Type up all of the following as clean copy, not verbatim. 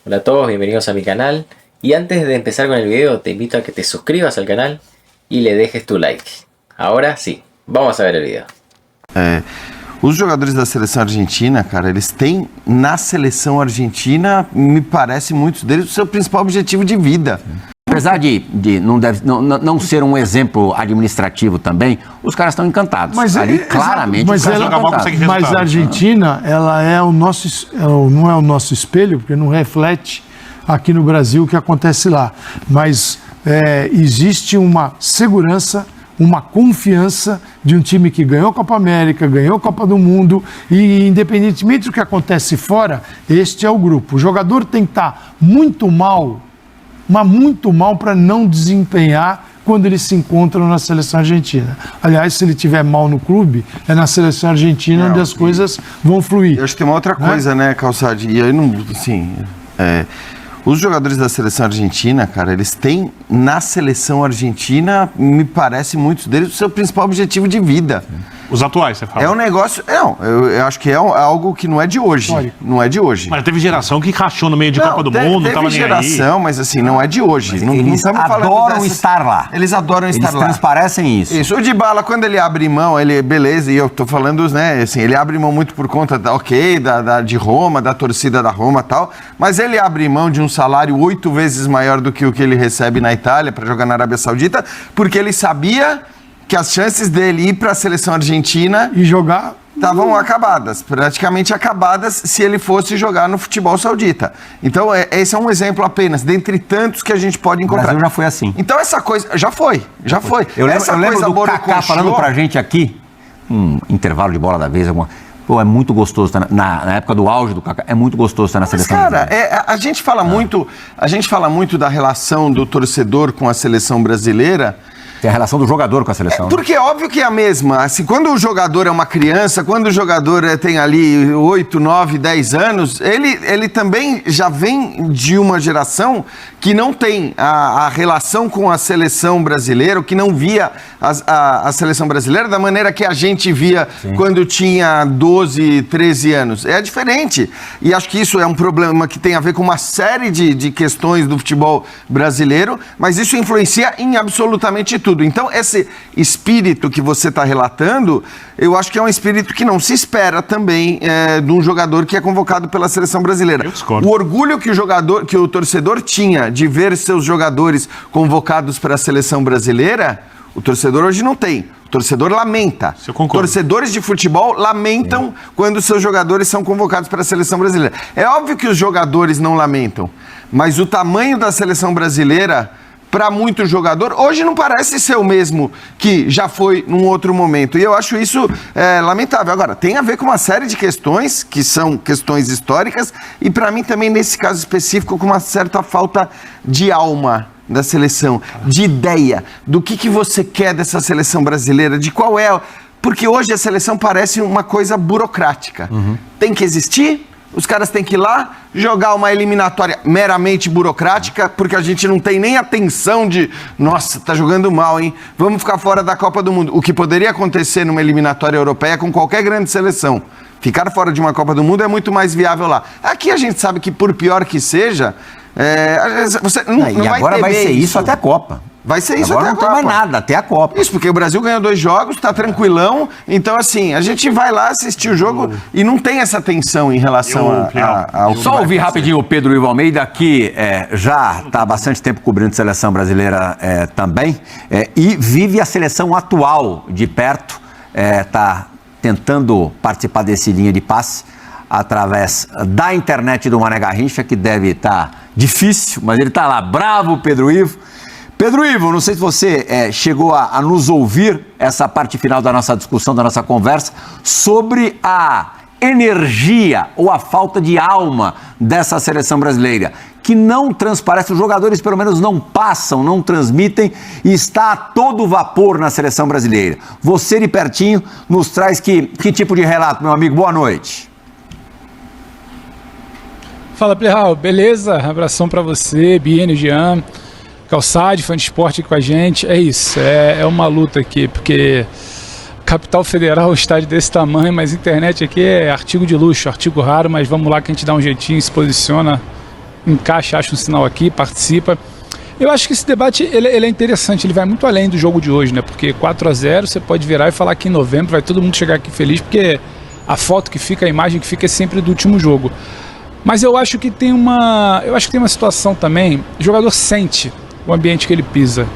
Hola a todos, bienvenidos a mi canal. Y antes de empezar con el video, te invito a que te suscribas al canal y le dejes tu like. Ahora sí, vamos a ver el video. Os jogadores da seleção argentina, cara, eles têm na seleção argentina, me parece, muitos deles, o seu principal objetivo de vida. Apesar de não ser um exemplo administrativo também, os caras estão encantados. Mas ali, claramente, mas a Argentina, ela é o nosso, não é o nosso espelho, porque não reflete aqui no Brasil o que acontece lá. Mas existe uma segurança, uma confiança de um time que ganhou a Copa América, ganhou a Copa do Mundo e, independentemente do que acontece fora, este é o grupo. O jogador tem que estar muito mal, mas muito mal para não desempenhar quando eles se encontram na seleção argentina. Aliás, se ele estiver mal no clube, é na seleção argentina onde as coisas vão fluir. Eu acho que tem uma outra coisa, né, Calçade? E aí não, assim, os jogadores da seleção argentina, cara, eles têm na seleção argentina, me parece, muitos deles, o seu principal objetivo de vida. Os atuais, você fala? É um negócio... Não, eu acho que é algo que não é de hoje. Não é de hoje. Mas teve geração que rachou no meio de Copa do Mundo, não tava nem aí. Teve geração, mas assim, não é de hoje. Eles adoram estar lá. Eles adoram estar lá. Eles transparecem isso. Isso. O Dybala, quando ele abre mão, beleza, e eu tô falando, né, assim, ele abre mão muito por conta, de Roma, da torcida da Roma e tal, mas ele abre mão de um salário 8 vezes maior do que o que ele recebe na Itália para jogar na Arábia Saudita, porque ele sabia que as chances dele ir para a seleção argentina e jogar estavam acabadas, praticamente acabadas, se ele fosse jogar no futebol saudita. Então, esse é um exemplo apenas, dentre tantos que a gente pode encontrar. O Brasil já foi assim. Então, essa coisa... Já foi. Eu lembro do Kaká falando pra gente aqui, intervalo de bola da vez, Pô, é muito gostoso estar na época do auge do Kaká, é muito gostoso estar na seleção. Cara, a gente fala muito da relação do torcedor com a seleção brasileira. Tem a relação do jogador com a seleção. Porque é óbvio que é a mesma. Assim, quando o jogador é uma criança, quando o jogador tem ali 8, 9, 10 anos, ele também já vem de uma geração que não tem a relação com a seleção brasileira, ou que não via a seleção brasileira da maneira que a gente via quando tinha 12, 13 anos. É diferente. E acho que isso é um problema que tem a ver com uma série de questões do futebol brasileiro, mas isso influencia em absolutamente tudo. Então, esse espírito que você está relatando, eu acho que é um espírito que não se espera também de um jogador que é convocado pela seleção brasileira. O orgulho que o torcedor tinha de ver seus jogadores convocados para a seleção brasileira, o torcedor hoje não tem. O torcedor lamenta. Torcedores de futebol lamentam quando seus jogadores são convocados para a seleção brasileira. É óbvio que os jogadores não lamentam, mas o tamanho da seleção brasileira, para muito jogador, hoje não parece ser o mesmo que já foi num outro momento. E eu acho isso lamentável. Agora, tem a ver com uma série de questões, que são questões históricas, e para mim também, nesse caso específico, com uma certa falta de alma da seleção, de ideia do que você quer dessa seleção brasileira, de qual é... Porque hoje a seleção parece uma coisa burocrática. Tem que existir... Os caras têm que ir lá, jogar uma eliminatória meramente burocrática, porque a gente não tem nem atenção de, nossa, tá jogando mal, hein? Vamos ficar fora da Copa do Mundo. O que poderia acontecer numa eliminatória europeia com qualquer grande seleção. Ficar fora de uma Copa do Mundo é muito mais viável lá. Aqui a gente sabe que, por pior que seja, você não vai ter. E agora vai ser isso até a Copa. Vai ser isso agora até a Copa. Não tem mais nada, até a Copa. Isso, porque o Brasil ganhou 2 jogos, tá tranquilão. Então, assim, a gente vai lá assistir o jogo e não tem essa tensão em relação ao... Só ouvir rapidinho o Pedro Ivo Almeida, que já está há bastante tempo cobrindo a seleção brasileira também, e vive a seleção atual de perto, está tentando participar desse linha de passe através da internet do Mané Garrincha, que deve estar difícil, mas ele está lá, bravo, Pedro Ivo. Pedro Ivo, não sei se você chegou a nos ouvir essa parte final da nossa discussão, da nossa conversa, sobre a energia ou a falta de alma dessa seleção brasileira, que não transparece, os jogadores pelo menos não passam, não transmitem, e está a todo vapor na seleção brasileira. Você de pertinho nos traz que tipo de relato, meu amigo? Boa noite. Fala, Plihal, beleza? Abração pra você, Biene, Jean, Calçade, fã de esporte aqui com a gente. É isso, é uma luta aqui, porque Capital Federal, estádio desse tamanho, mas internet aqui é artigo de luxo, artigo raro, mas vamos lá que a gente dá um jeitinho, se posiciona encaixa, acha um sinal aqui, participa. Eu acho que esse debate ele é interessante, ele vai muito além do jogo de hoje, né? Porque 4-0 você pode virar e falar que em novembro vai todo mundo chegar aqui feliz, porque a foto que fica, a imagem que fica é sempre do último jogo. Mas eu acho que tem uma situação também, o jogador sente o ambiente que ele pisa.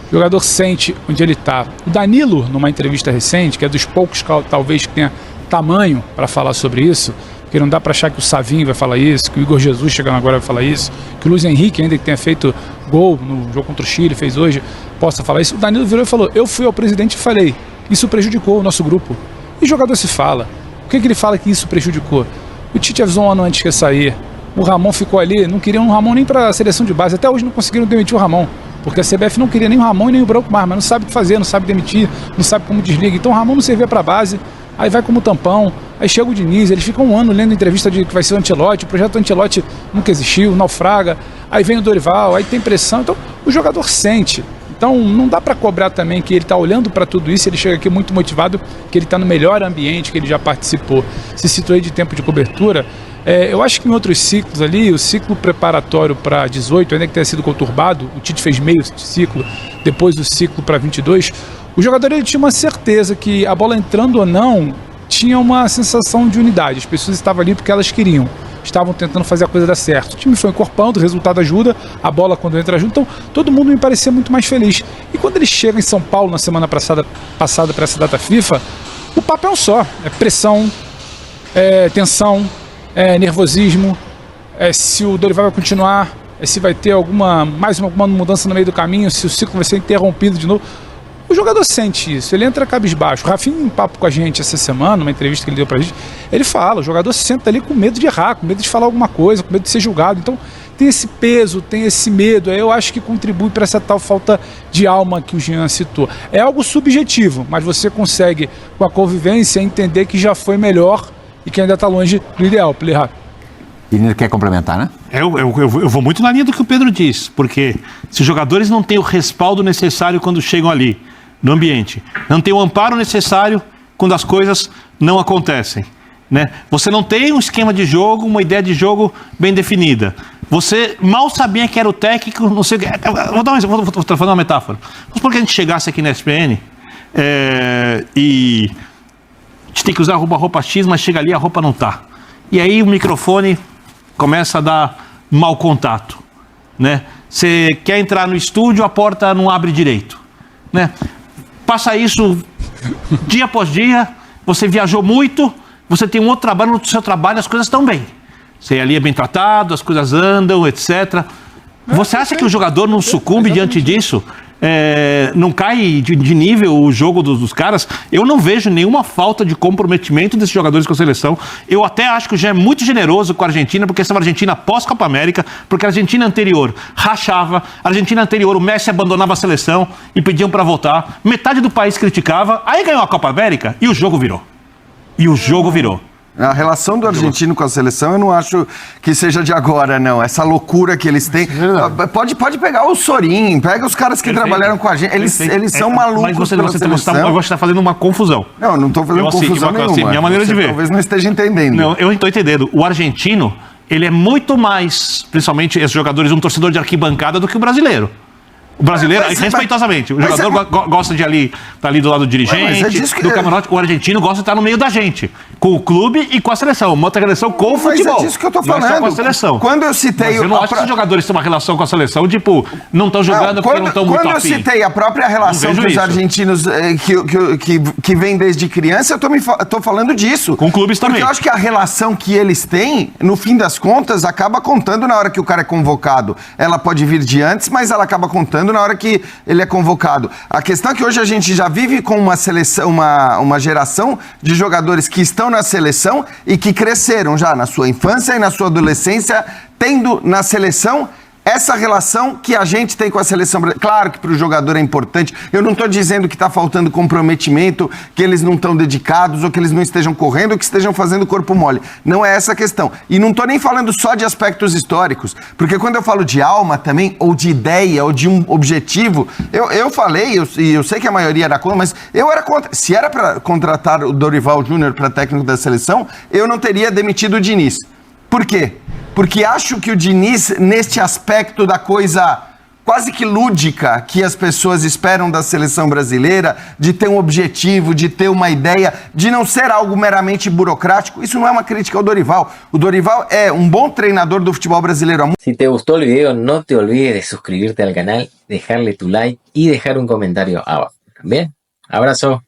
O jogador sente onde ele está. O Danilo, numa entrevista recente, que é dos poucos talvez que tenha tamanho para falar sobre isso, porque não dá para achar que o Savinho vai falar isso, que o Igor Jesus chegando agora vai falar isso, que o Luiz Henrique, ainda que tenha feito gol no jogo contra o Chile, fez hoje, possa falar isso. O Danilo virou e falou, eu fui ao presidente e falei, isso prejudicou o nosso grupo. E o jogador se fala. Por que ele fala que isso prejudicou? O Tite avisou um ano antes que ia sair. O Ramon ficou ali, não queriam o Ramon nem para a seleção de base. Até hoje não conseguiram demitir o Ramon, porque a CBF não queria nem o Ramon e nem o Branco Mar, mas não sabe o que fazer, não sabe demitir, não sabe como desliga. Então o Ramon não servia para a base, aí vai como tampão, aí chega o Diniz, eles ficam um ano lendo entrevista de que vai ser o Ancelotti, o projeto Ancelotti nunca existiu, naufraga, aí vem o Dorival, aí tem pressão, então o jogador sente. Então não dá para cobrar também que ele está olhando para tudo isso, ele chega aqui muito motivado, que ele está no melhor ambiente, que ele já participou. Se citou aí de tempo de cobertura, eu acho que em outros ciclos ali, o ciclo preparatório para 18, ainda que tenha sido conturbado, o Tite fez meio ciclo, depois do ciclo para 22, o jogador ele tinha uma certeza que a bola entrando ou não, tinha uma sensação de unidade, as pessoas estavam ali porque elas queriam. Estavam tentando fazer a coisa dar certo. O time foi encorpando, o resultado ajuda, a bola quando entra ajuda, então todo mundo me parecia muito mais feliz. E quando ele chega em São Paulo na semana passada para essa data FIFA, o papo é um só, é pressão, é tensão, é nervosismo, é se o Dorival vai continuar, é se vai ter alguma mudança no meio do caminho, se o ciclo vai ser interrompido de novo. O jogador sente isso, ele entra cabisbaixo. O Rafinha, em papo com a gente essa semana, numa entrevista que ele deu pra gente, ele fala, o jogador se senta ali com medo de errar, com medo de falar alguma coisa, com medo de ser julgado. Então tem esse peso, tem esse medo, eu acho que contribui para essa tal falta de alma que o Jean citou. É algo subjetivo, mas você consegue, com a convivência, entender que já foi melhor e que ainda está longe do ideal. E ele quer complementar, né? Eu vou muito na linha do que o Pedro diz, porque se os jogadores não têm o respaldo necessário quando chegam ali, no ambiente, não tem o amparo necessário quando as coisas não acontecem, né? Você não tem um esquema de jogo, uma ideia de jogo bem definida. Você mal sabia que era o técnico, não sei o que. Vou fazer uma metáfora. Vamos supor que a gente chegasse aqui na ESPN e a gente tem que usar a roupa X, mas chega ali a roupa não tá. E aí o microfone começa a dar mau contato, né? Você quer entrar no estúdio, a porta não abre direito, né? Passa isso dia após dia, você viajou muito, você tem um outro trabalho, no seu trabalho as coisas estão bem. Você ali é bem tratado, as coisas andam, etc. Você acha que o jogador não sucumbe diante disso? Não cai de nível o jogo dos caras? Eu não vejo nenhuma falta de comprometimento desses jogadores com a seleção. Eu até acho que já é muito generoso com a Argentina, porque essa é uma Argentina pós-Copa América, porque a Argentina anterior rachava, a Argentina anterior o Messi abandonava a seleção e pediam para voltar, metade do país criticava, aí ganhou a Copa América e o jogo virou. A relação do argentino com a seleção, eu não acho que seja de agora, não. Essa loucura que eles têm. Pode pegar o Sorin, pega os caras que trabalharam com a gente. Eles são malucos pela seleção. Eu acho que está fazendo uma confusão. Não estou fazendo confusão nenhuma. Minha maneira de ver. Talvez não esteja entendendo. Não, eu estou entendendo. O argentino, ele é muito mais, principalmente esses jogadores, um torcedor de arquibancada do que o brasileiro. O brasileiro, respeitosamente, o jogador gosta de estar ali do lado do dirigente, do camarote. O argentino gosta de estar no meio da gente, com o clube e com a seleção. Uma outra relação com o futebol. Mas é disso que eu tô falando. Não é só com a seleção. Quando eu citei... Mas eu não acho que os jogadores têm uma relação com a seleção, tipo, não estão jogando porque não estão muito afim. Quando eu citei a própria relação que os argentinos que vem desde criança, eu tô falando disso. Com clubes também. Porque eu acho que a relação que eles têm, no fim das contas, acaba contando na hora que o cara é convocado. Ela pode vir de antes, mas ela acaba contando na hora que ele é convocado. A questão é que hoje a gente já vive com uma seleção, uma geração de jogadores que estão na seleção e que cresceram já na sua infância e na sua adolescência, tendo na seleção essa relação que a gente tem com a seleção brasileira. Claro que para o jogador é importante. Eu não estou dizendo que está faltando comprometimento, que eles não estão dedicados, ou que eles não estejam correndo, ou que estejam fazendo corpo mole. Não é essa a questão. E não estou nem falando só de aspectos históricos, porque quando eu falo de alma também, ou de ideia, ou de um objetivo, eu falei, e eu sei que a maioria era contra, mas eu era contra. Se era para contratar o Dorival Júnior para técnico da seleção, eu não teria demitido o Diniz. Por quê? porque acho que o Diniz, neste aspecto da coisa quase que lúdica que as pessoas esperam da seleção brasileira, de ter um objetivo, de ter uma ideia, de não ser algo meramente burocrático, isso não é uma crítica ao Dorival. O Dorival é um bom treinador do futebol brasileiro. Si te gustó el video, no te olvides de suscribirte al canal, dejarle tu like y dejar un comentario abajo. Bien, abrazo.